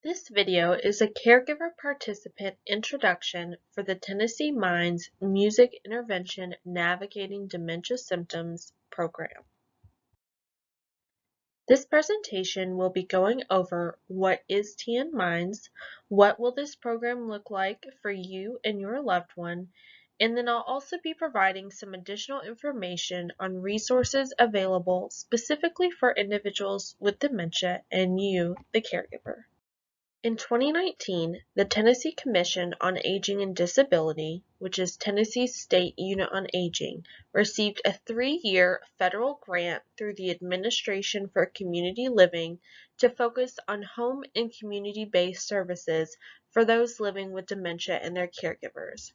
This video is a caregiver participant introduction for the Tennessee Minds Music Intervention Navigating Dementia Symptoms program. This presentation will be going over what is TN Minds, what will this program look like for you and your loved one, and then I'll also be providing some additional information on resources available specifically for individuals with dementia and you, the caregiver. In 2019, the Tennessee Commission on Aging and Disability, which is Tennessee's state unit on aging, received a 3-year federal grant through the Administration for Community Living to focus on home and community-based services for those living with dementia and their caregivers.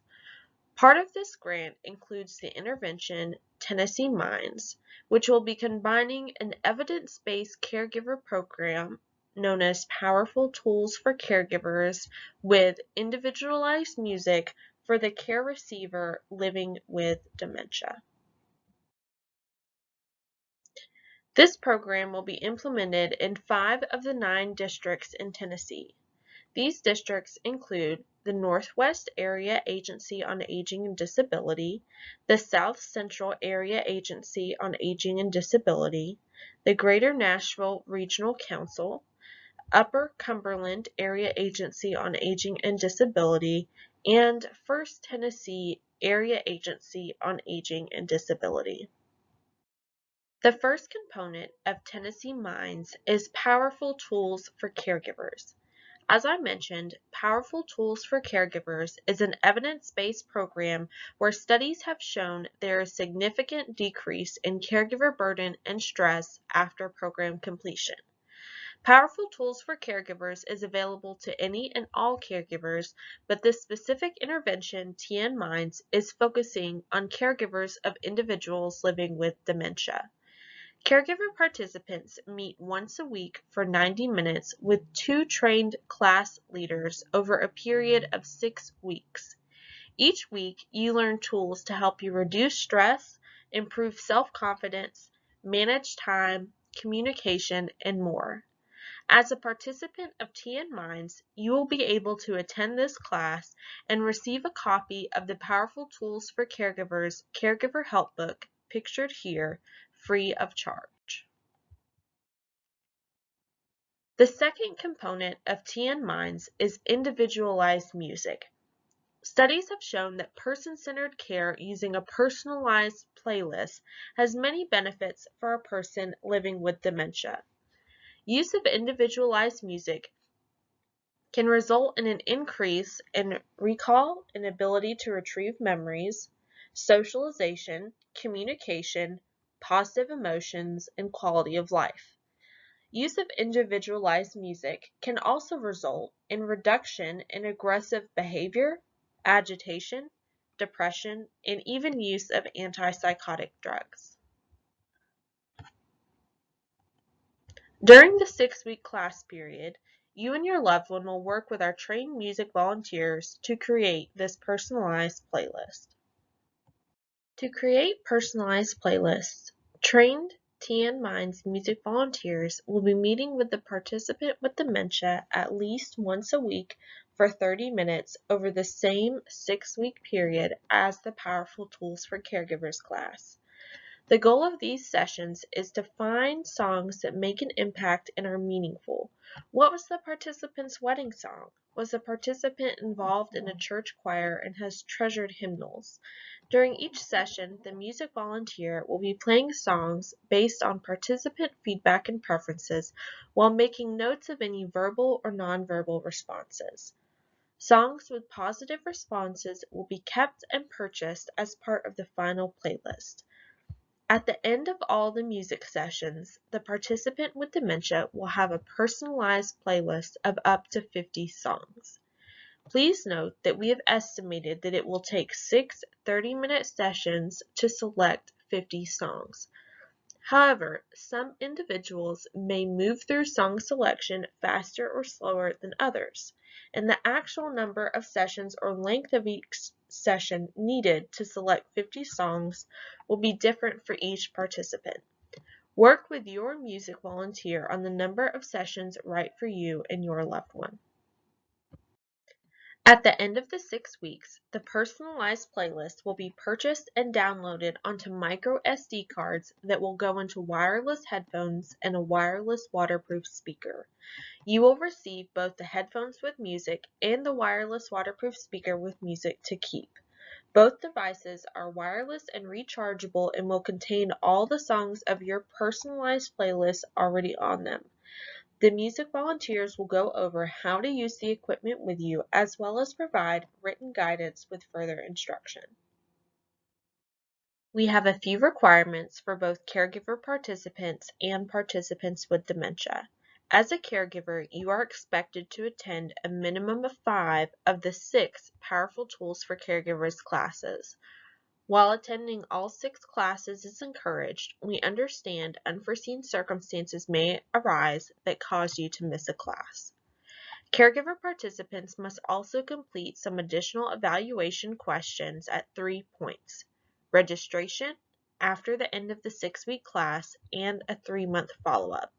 Part of this grant includes the intervention Tennessee Minds, which will be combining an evidence-based caregiver program known as Powerful Tools for Caregivers with individualized music for the care receiver living with dementia. This program will be implemented in 5 of the 9 districts in Tennessee. These districts include the Northwest Area Agency on Aging and Disability, the South Central Area Agency on Aging and Disability, the Greater Nashville Regional Council, Upper Cumberland Area Agency on Aging and Disability, and First Tennessee Area Agency on Aging and Disability. The first component of Tennessee Minds is Powerful Tools for Caregivers. As I mentioned, Powerful Tools for Caregivers is an evidence-based program where studies have shown there is significant decrease in caregiver burden and stress after program completion. Powerful Tools for Caregivers is available to any and all caregivers, but this specific intervention, TN Minds, is focusing on caregivers of individuals living with dementia. Caregiver participants meet once a week for 90 minutes with 2 trained class leaders over a period of 6 weeks. Each week, you learn tools to help you reduce stress, improve self-confidence, manage time, communication, and more. As a participant of TN Minds, you will be able to attend this class and receive a copy of the Powerful Tools for Caregivers Caregiver Help Book, pictured here, free of charge. The second component of TN Minds is individualized music. Studies have shown that person-centered care using a personalized playlist has many benefits for a person living with dementia. Use of individualized music can result in an increase in recall and ability to retrieve memories, socialization, communication, positive emotions, and quality of life. Use of individualized music can also result in reduction in aggressive behavior, agitation, depression, and even use of antipsychotic drugs. During the 6-week class period, you and your loved one will work with our trained music volunteers to create this personalized playlist. To create personalized playlists, trained TN Minds music volunteers will be meeting with the participant with dementia at least once a week for 30 minutes over the same 6-week period as the Powerful Tools for Caregivers class. The goal of these sessions is to find songs that make an impact and are meaningful. What was the participant's wedding song? Was the participant involved in a church choir and has treasured hymnals? During each session, the music volunteer will be playing songs based on participant feedback and preferences while making notes of any verbal or nonverbal responses. Songs with positive responses will be kept and purchased as part of the final playlist. At the end of all the music sessions, the participant with dementia will have a personalized playlist of up to 50 songs. Please note that we have estimated that it will take 6 30-minute sessions to select 50 songs. However, some individuals may move through song selection faster or slower than others, and the actual number of sessions or length of each session needed to select 50 songs will be different for each participant. Work with your music volunteer on the number of sessions right for you and your loved one. At the end of the 6 weeks, the personalized playlist will be purchased and downloaded onto micro SD cards that will go into wireless headphones and a wireless waterproof speaker. You will receive both the headphones with music and the wireless waterproof speaker with music to keep. Both devices are wireless and rechargeable and will contain all the songs of your personalized playlist already on them. The music volunteers will go over how to use the equipment with you as well as provide written guidance with further instruction. We have a few requirements for both caregiver participants and participants with dementia. As a caregiver, you are expected to attend a minimum of 5 of the 6 Powerful Tools for Caregivers classes. While attending all 6 classes is encouraged, we understand unforeseen circumstances may arise that cause you to miss a class. Caregiver participants must also complete some additional evaluation questions at 3 points: registration, after the end of the 6-week class, and a 3-month follow-up.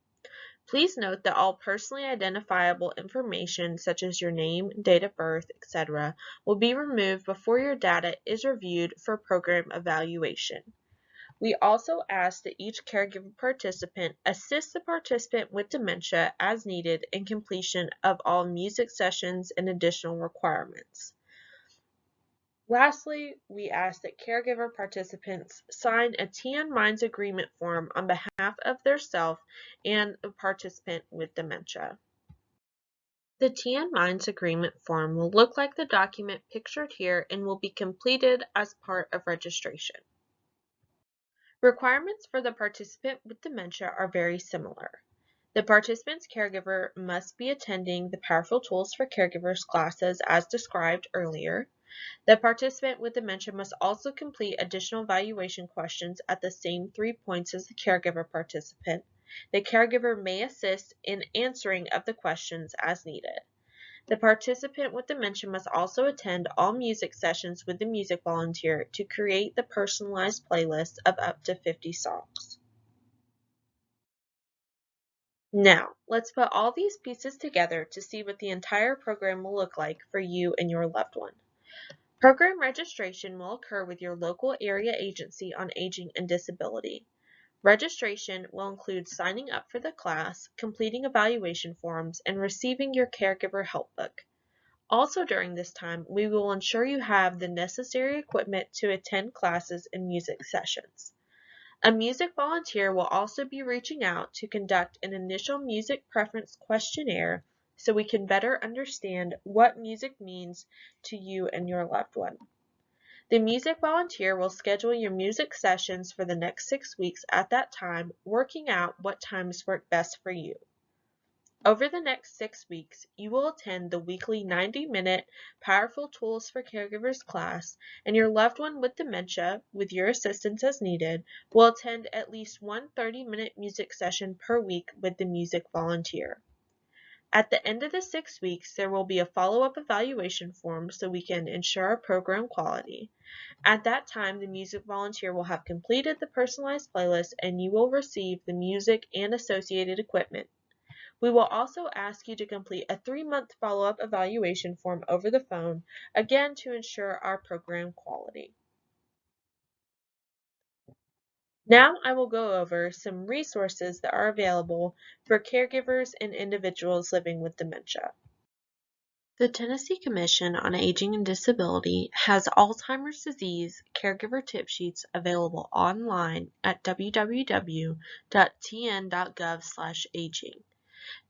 Please note that all personally identifiable information such as your name, date of birth, etc. will be removed before your data is reviewed for program evaluation. We also ask that each caregiver participant assist the participant with dementia as needed in completion of all music sessions and additional requirements. Lastly, we ask that caregiver participants sign a TN Minds agreement form on behalf of their self and the participant with dementia. The TN Minds agreement form will look like the document pictured here and will be completed as part of registration. Requirements for the participant with dementia are very similar. The participant's caregiver must be attending the Powerful Tools for Caregivers classes as described earlier. The participant with dementia must also complete additional evaluation questions at the same 3 points as the caregiver participant. The caregiver may assist in answering of the questions as needed. The participant with dementia must also attend all music sessions with the music volunteer to create the personalized playlist of up to 50 songs. Now, let's put all these pieces together to see what the entire program will look like for you and your loved one. Program registration will occur with your local area agency on aging and disability. Registration will include signing up for the class, completing evaluation forms, and receiving your caregiver help book. Also during this time, we will ensure you have the necessary equipment to attend classes and music sessions. A music volunteer will also be reaching out to conduct an initial music preference questionnaire so we can better understand what music means to you and your loved one. The music volunteer will schedule your music sessions for the next 6 weeks at that time, working out what times work best for you. Over the next 6 weeks, you will attend the weekly 90-minute Powerful Tools for Caregivers class, and your loved one with dementia, with your assistance as needed, will attend at least one 30-minute music session per week with the music volunteer. At the end of the 6 weeks, there will be a follow-up evaluation form so we can ensure our program quality. At that time, the music volunteer will have completed the personalized playlist and you will receive the music and associated equipment. We will also ask you to complete a 3-month follow-up evaluation form over the phone, again to ensure our program quality. Now I will go over some resources that are available for caregivers and individuals living with dementia. The Tennessee Commission on Aging and Disability has Alzheimer's disease caregiver tip sheets available online at www.tn.gov/aging.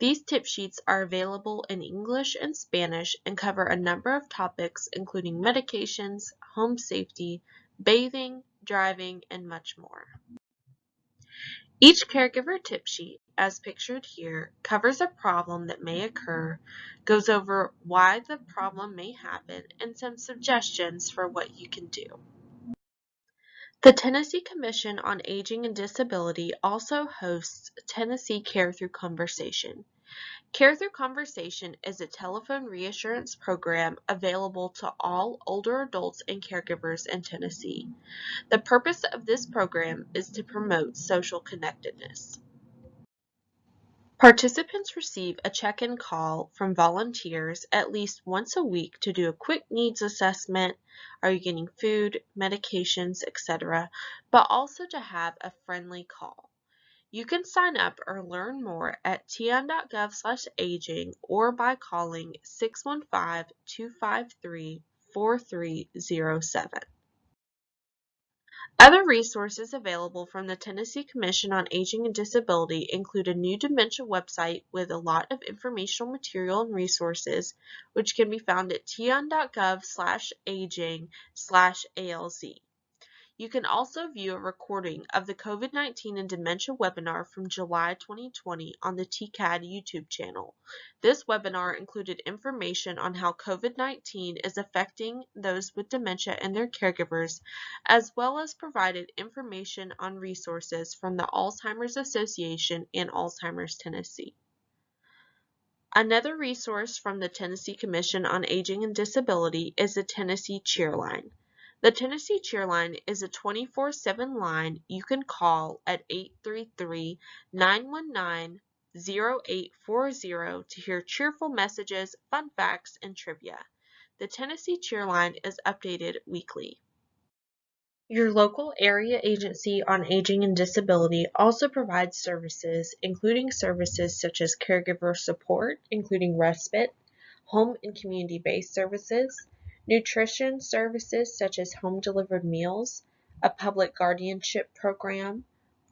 These tip sheets are available in English and Spanish and cover a number of topics including medications, home safety, bathing, driving, and much more. Each caregiver tip sheet, as pictured here, covers a problem that may occur, goes over why the problem may happen, and some suggestions for what you can do. The Tennessee Commission on Aging and Disability also hosts Tennessee Care Through Conversation. Care Through Conversation is a telephone reassurance program available to all older adults and caregivers in Tennessee. The purpose of this program is to promote social connectedness. Participants receive a check-in call from volunteers at least once a week to do a quick needs assessment, are you getting food, medications, etc., but also to have a friendly call. You can sign up or learn more at tn.gov/aging or by calling 615-253-4307. Other resources available from the Tennessee Commission on Aging and Disability include a new dementia website with a lot of informational material and resources, which can be found at tn.gov/aging/ALZ. You can also view a recording of the COVID-19 and Dementia webinar from July 2020 on the TCAD YouTube channel. This webinar included information on how COVID-19 is affecting those with dementia and their caregivers, as well as provided information on resources from the Alzheimer's Association and Alzheimer's Tennessee. Another resource from the Tennessee Commission on Aging and Disability is the Tennessee Cheerline. The Tennessee Cheerline is a 24/7 line you can call at 833-919-0840 to hear cheerful messages, fun facts, and trivia. The Tennessee Cheerline is updated weekly. Your local area agency on aging and disability also provides services, including services such as caregiver support, including respite, home and community-based services, nutrition services such as home-delivered meals, a public guardianship program,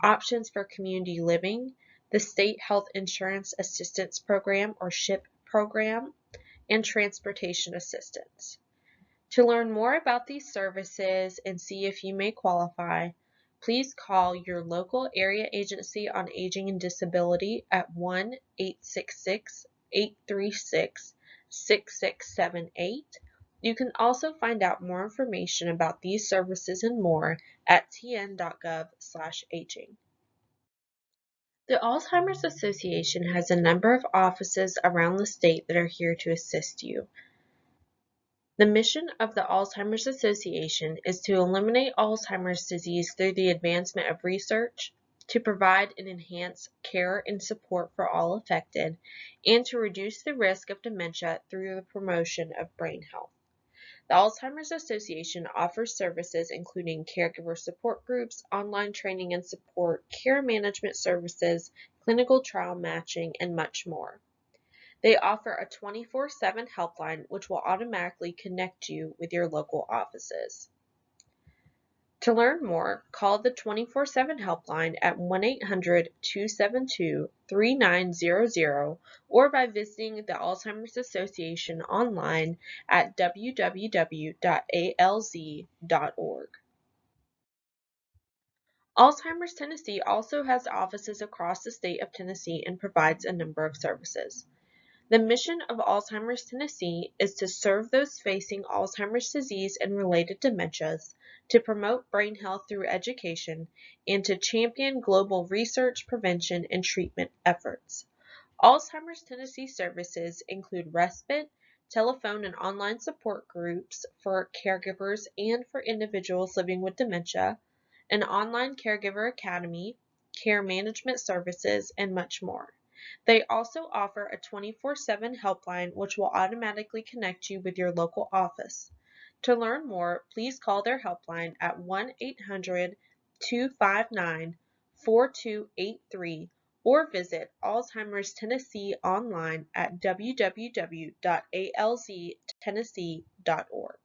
options for community living, the State Health Insurance Assistance Program or SHIP program, and transportation assistance. To learn more about these services and see if you may qualify, please call your local area agency on aging and disability at 1-866-836-6678. You can also find out more information about these services and more at tn.gov/aging. The Alzheimer's Association has a number of offices around the state that are here to assist you. The mission of the Alzheimer's Association is to eliminate Alzheimer's disease through the advancement of research, to provide and enhance care and support for all affected, and to reduce the risk of dementia through the promotion of brain health. The Alzheimer's Association offers services including caregiver support groups, online training and support, care management services, clinical trial matching, and much more. They offer a 24/7 helpline which will automatically connect you with your local offices. To learn more, call the 24/7 helpline at 1-800-272-3900 or by visiting the Alzheimer's Association online at www.alz.org. Alzheimer's Tennessee also has offices across the state of Tennessee and provides a number of services. The mission of Alzheimer's Tennessee is to serve those facing Alzheimer's disease and related dementias, to promote brain health through education, and to champion global research, prevention, and treatment efforts. Alzheimer's Tennessee services include respite, telephone and online support groups for caregivers and for individuals living with dementia, an online caregiver academy, care management services, and much more. They also offer a 24/7 helpline which will automatically connect you with your local office. To learn more, please call their helpline at 1-800-259-4283 or visit Alzheimer's Tennessee online at www.alztennessee.org.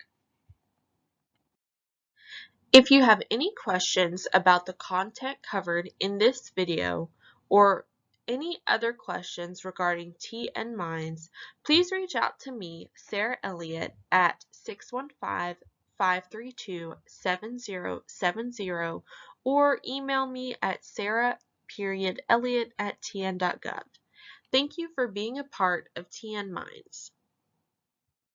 If you have any questions about the content covered in this video or any other questions regarding TN Minds, please reach out to me, Sarah Elliott, at 615-532-7070 or email me at sarah.elliott@tn.gov. Thank you for being a part of TN Minds.